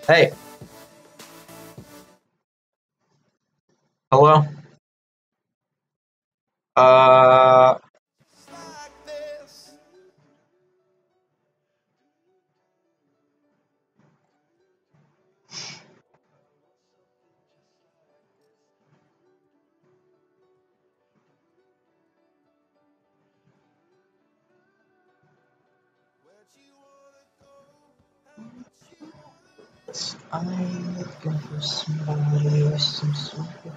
Hey, hello. Uh, I'm looking for somebody with some super.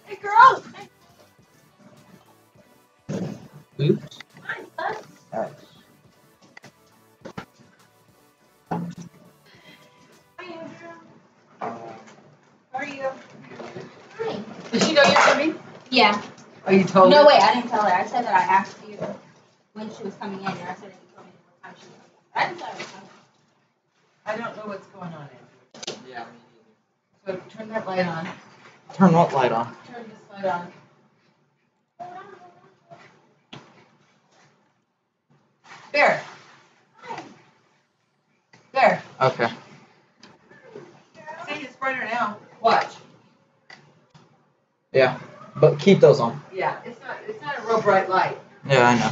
Hey, girls! Oops. Hi, bud. Alright. Hi, Andrew. How are you? Hi. Does she know you're coming? Yeah. Oh, you told No, her? wait, I didn't tell her. I said that I asked you when she was coming in, and I said that you told me what time she was coming in. I didn't tell her what time. I don't know what's going on, Andrew. Yeah, me So turn that light on. neither. Turn what light on? Turn this light on. There. There. Okay. See, it's brighter now. Watch. Yeah, but keep those on. Yeah, it's not a real bright light. Yeah, I know.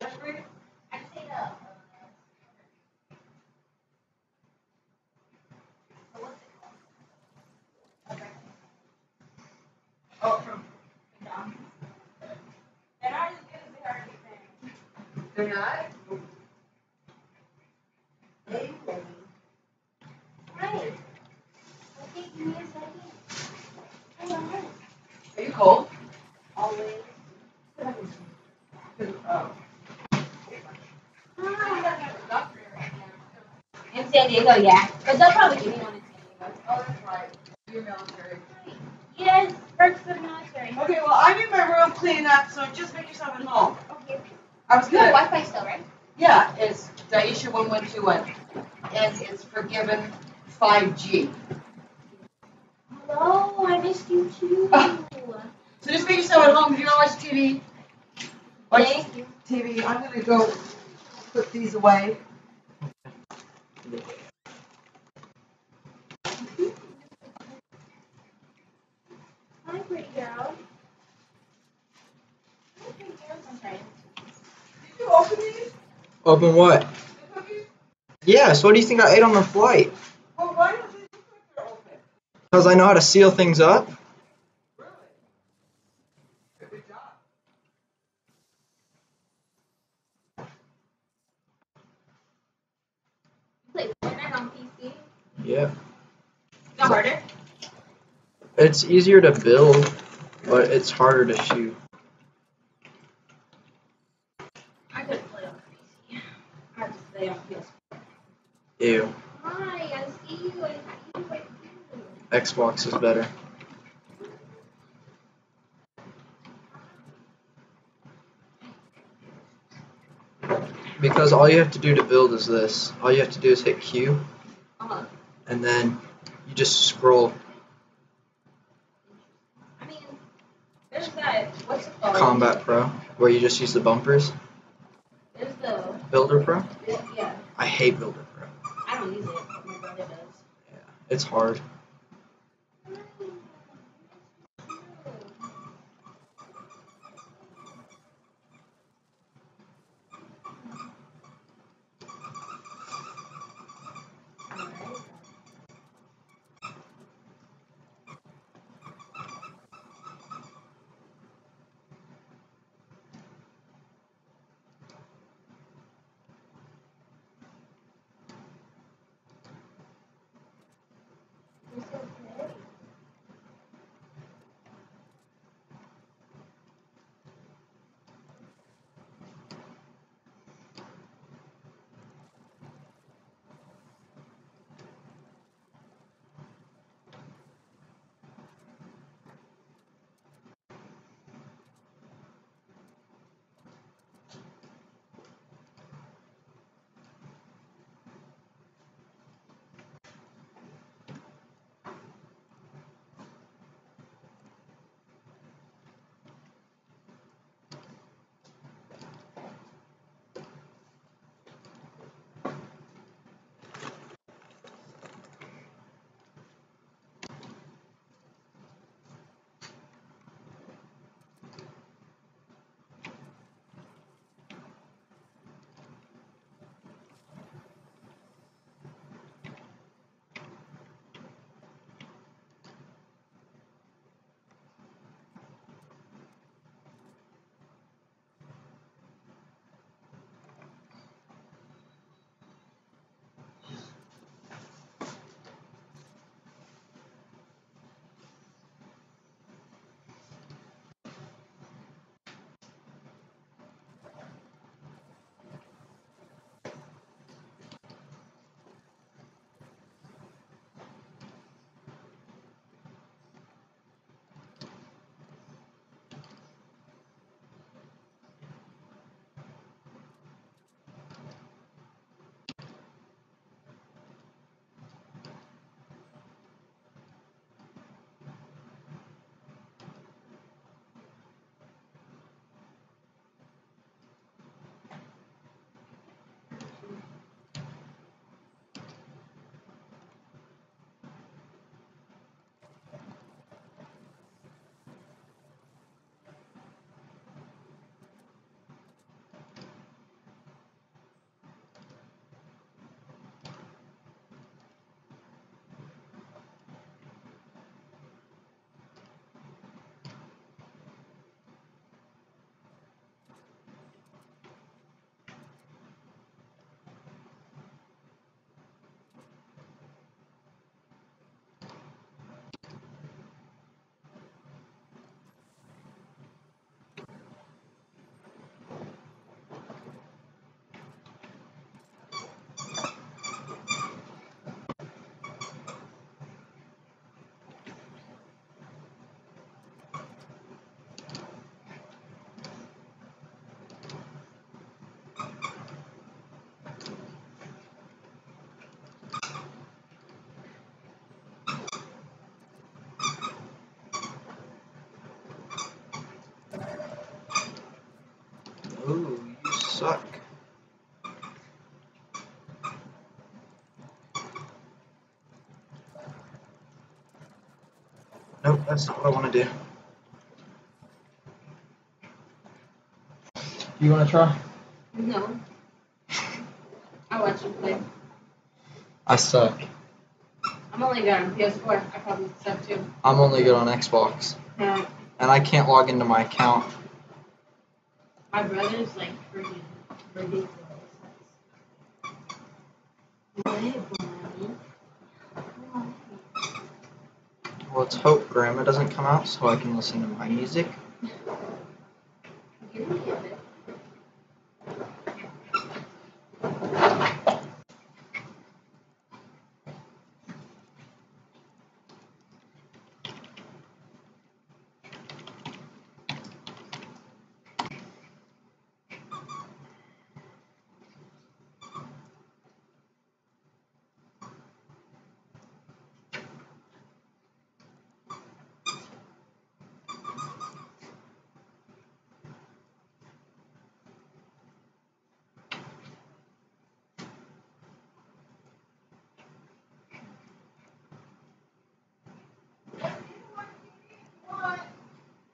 You hungry? I just ate a. What's it called? Okay. Oh, from. McDonald's. They're not as good as they are in Japan. They're not? Hey, lady. Hi. Okay, give me a second. Hold on. Are you cold? Always. Oh. In San Diego, yeah. But they'll probably give me one in San Diego. Oh, that's right. You're military. Yes, perks of the military. Okay, well, I'm in my room cleaning up, so just make yourself at home. Okay. I was You have gonna. Wi-Fi still, right? Yeah, it's Daisha 1121, and it's forgiven 5G. Hello, I missed you too. So just make yourself at home. If you don't watch TV, watch Thank you. TV. I'm gonna go put these away. Hi, pretty girl. Hi, pretty girl. I'm sorry. Did you open these? Open what? The cookies? Yes, what do you think I ate on the flight? Well, why don't they look like they're open? Because I know how to seal things up. Really? Good job. You play Fortnite on PC? Yeah. Is that harder? It's easier to build, but it's harder to shoot. I couldn't play on PC. I just play on PS4. Ew. Hi, I see you. I see you. I see you. Xbox is better. Because all you have to do to build is this. All you have to do is hit Q, Uh-huh. and then you just scroll. I mean, there's that. What's it called? Combat Pro, where you just use the bumpers. There's the. Builder Pro? Yeah. I hate Builder Pro. I don't use it, but my brother does. Yeah, it's hard. suck. Nope, that's not what I want to do. You want to try? No. I watch you play. I suck. I'm only good on PS4. I probably suck too. I'm only good on Xbox. Yeah. And I can't log into my account. My brother's like freaking ridiculous. Let's hope Grandma doesn't come out so I can listen to my music.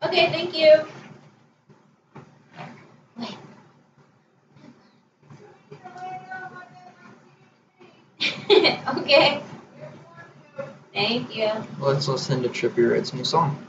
Okay, thank you. Okay. Thank you. Let's listen to Trippie Red's new song.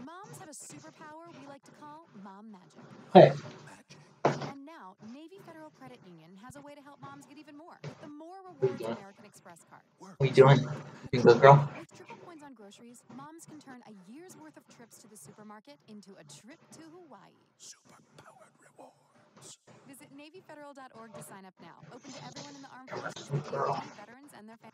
Moms have a superpower we like to call Mom Magic. Hey. And now, Navy Federal Credit Union has a way to help moms get even more with the More Rewards American Express card. What are you doing? You good, girl? With triple points on groceries, moms can turn a year's worth of trips to the supermarket into a trip to Hawaii. Super-powered rewards. Visit NavyFederal.org to sign up now. Open to everyone in the armed forces, the DoD, veterans, and their families.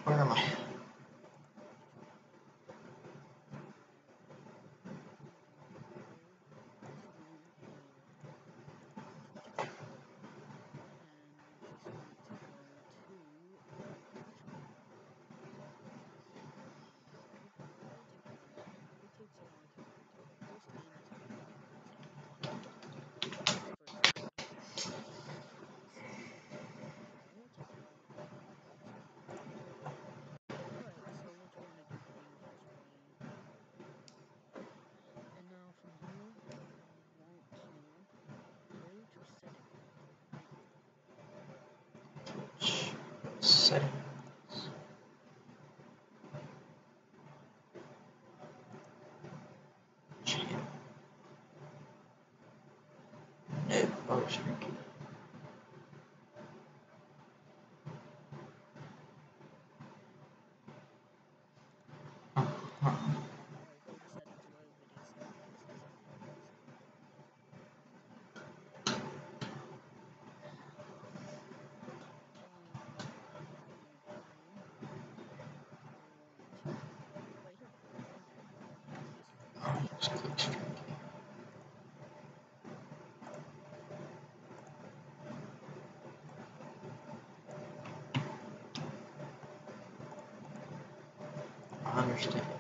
Where am I? Settings. No, oh, shrink. Just click shrink. I understand.